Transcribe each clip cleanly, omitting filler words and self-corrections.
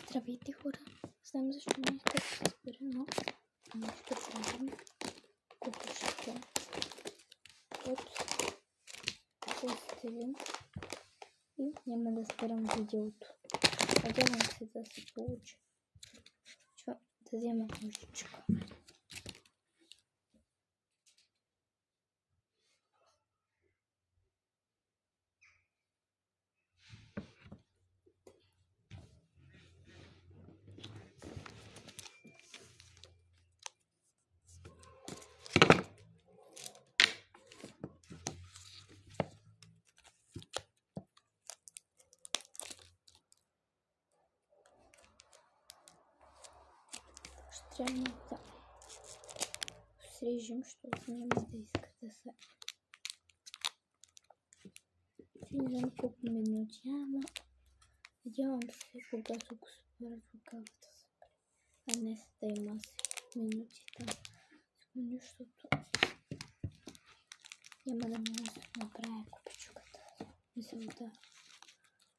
Здравейте, хора! Знам защо не искам да се спира, но ще правим купища от пластилин и няма да спирам видеото. Надявам се да се получи. Да взема ножичка. Трябва да срежем, защото няма да иска да се... Не знам колко минути, ама надявам се, когато го спра рукава да се спре. А днес да има минути там. Секунди, защото няма да мога да се направя купичката. Мисълта.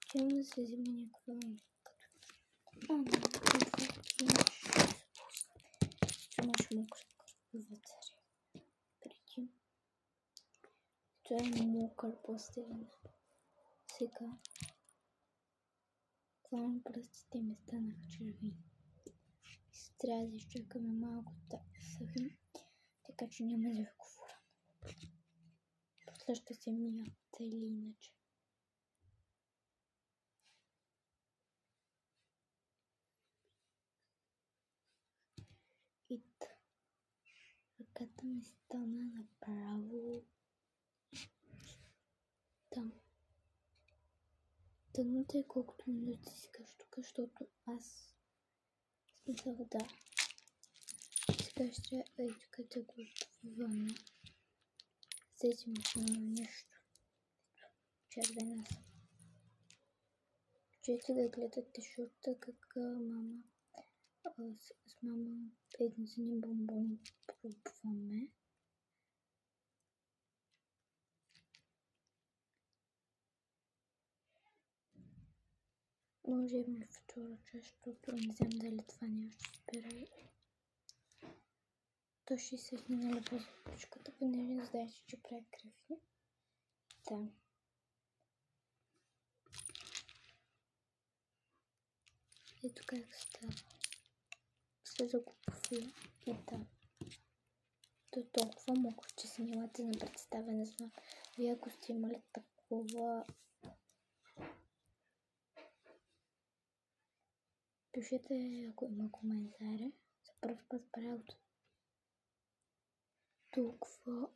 Че има да се взима някаква имаш мокра вътре. Преди. Това е мокър пластилин. Сега главно пръстите ми станаха червени. Трябва да изчакаме малко да съхне, така че няма да ви говоря. После ще се мия или иначе. И ръката ми стана направо там. Тънете колкото минути искаш тук, защото аз смисъл да. Сега ще да го отвъваме. Сетим, че няма нещо. Червена съм. Чуете да гледате шорта, как мама с мама един бомбон пробваме. Може и втора част, защото не знам дали това няма ще спира. То 60 минали по започката, понеже не знаете, че прави кръвни. Да. Ето как става. След да го пофия и да. То е толкова мокро, че си нямате на представяне. Знам. Вие ако сте имали такова... Пишете, ако има коментари. За първ път правя толкова...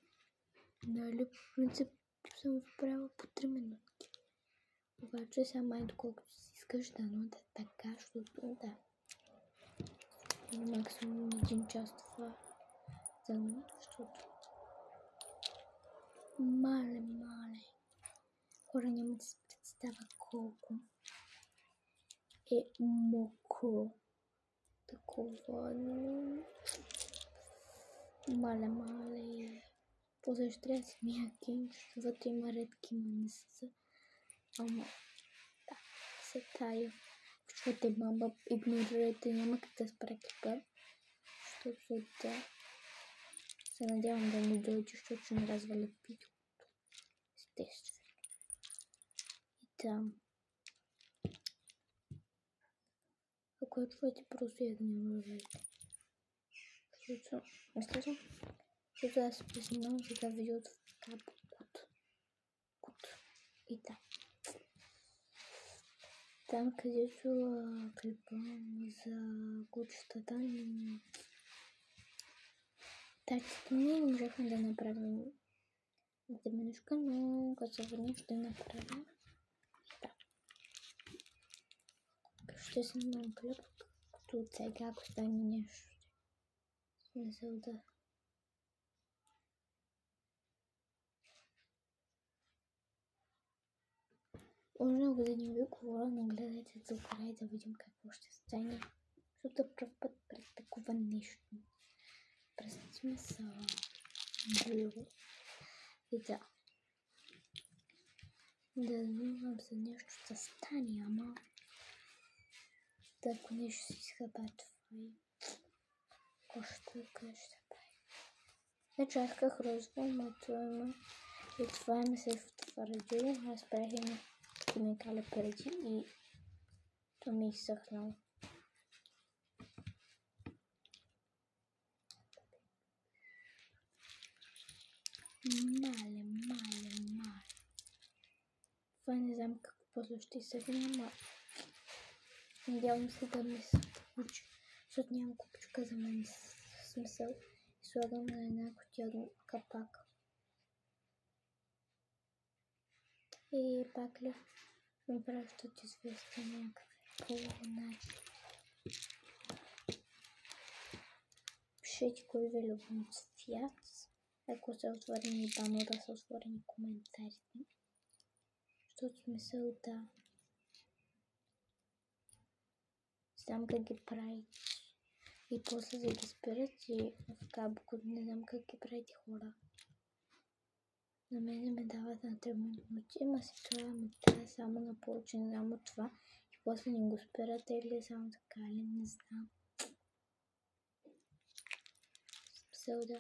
Нали, по принцип съм вправила по 3 минути. Обаче сега май доколкото си искаш да, но да така, защото да. Максимум 1 час това за мен, защото мале. Хора няма да се представя колко е мокро. Такова, мале. После ще трябва да си мия кинч, защото има редки манеса. Ама, да, се тая. Чувате, мама, игнорирайте, няма как да спре клипа. Защото да, се надявам да не дойде, защото ще ми разваля видеото. Естествено. И там. Ако я чувате, просто я да не мръжете. Защото аз се приснимам сега видеото в така кут. И да. Там, където клипа за кучетата тачите не можехме да направим деменушка, но като се върнем ще направим. Да. Ще снимам клип, като от сега, ако стане нещо. Смисъл да. Може много да не ви говоря, но гледайте до край да видим какво ще стане. Защото е пръв път пред такова нещо. През смисъл. И да. Да знам за нещо да стане, ама ако нещо си иска да това и още къде ще прави. Значи аз исках розово, но и това ми се втвърдило. Аз правих едни химикали преди и то ми изсъхнало. Мале. Това не знам какво после ще изсъхне, ама надявам се да ми се получи, защото нямам купичка за мен смисъл и слагам на една кутия капак. И пак ли ми пращат известен някакъв начин. Пишете кой ви любим цвят. Ако са отворени банера, са отворени коментарите. Защото смисъл да знам как ги правите. И после да ги спират и в кабко не знам как ги правите хора. На мен ме дават на 3 минути, ама си това ме трябва само на повече, не знам от това. И после не го спират или само така, или не знам. Смисъл да.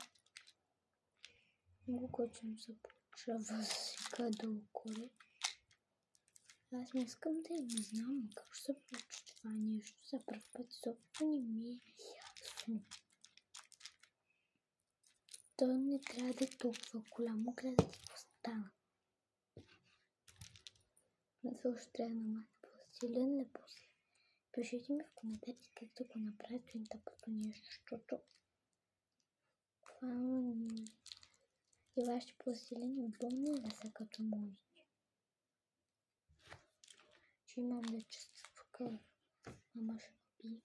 Много който се получава сега долу-горе. Аз не искам да не знам как ще се получи това нещо за първ път, защото не ми е ясно. То не трябва да е толкова голямо, гледайте какво стана. Мисля, ще трябва да намаля по-силен или по-силен. Пишете ми в коментарите как да го направя това тъпото нещо, защото и вашите по-силени болни да са като моите. Че имам да чувства къв. Мама ще би.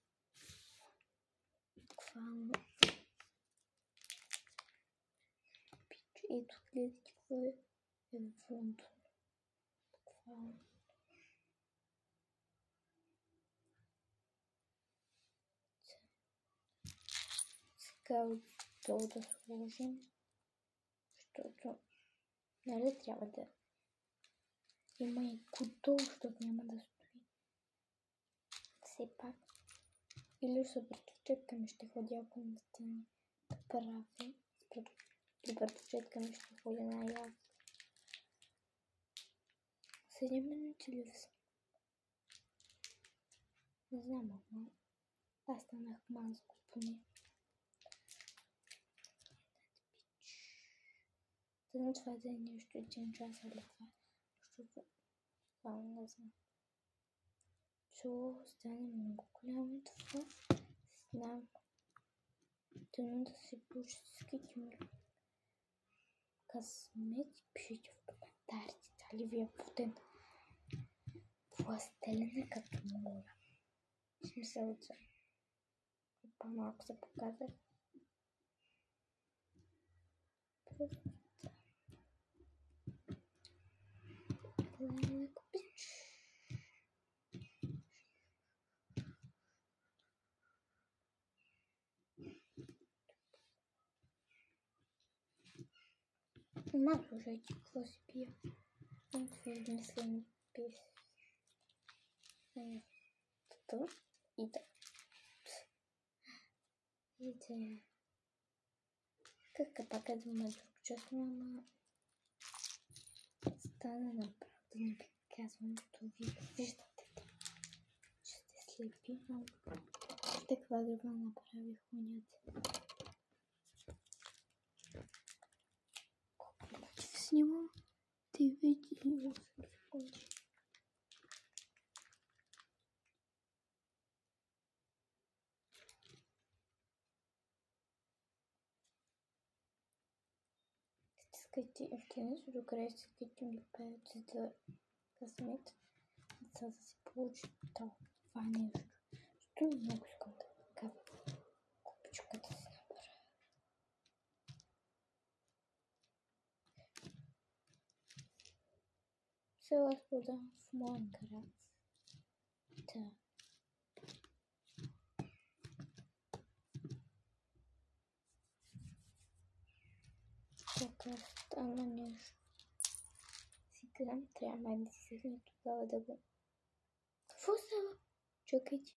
Буквално. Ето гледайте какво е вънто. Буквално. Сега отдолу да сложим. Защото нали трябва да има и кутол, защото няма да стои. Все пак. Или с братовчетка ми ще ходя, ако не стане да прави. При братовчетка ми ще ходя на-ясно. 7 минути ли са? Не знам, ама аз станах мазко поне. Дано това да е нещо 1 час или 2, защото това не знам. Чу стане много голямо това. Знам. Дано да се получи всичките ми късмет. Пишете в коментарите дали ви е плутен пластелина като моя. В смисъл, че по-малко се показах. Просто да купиш. Ма, слушайте, какво си пия? Това измислен пис. И да. И да. Как пак е дума друг честно, ама стана направо да не казвам, то ви виждате. Че сте слепи, но таква гръбна направих унята. Колко пъти ви снимам? 9:08 секунди. Стискайте ефтинето до края, стискайте ми пеят, за да късмет, за да се получи това нещо. Защото много искам да кажа купичката си направя. Сега аз продавам в моя град. Да. Така стана нещо. Сега трябва да си седне тогава да го... Какво става? Чакайте.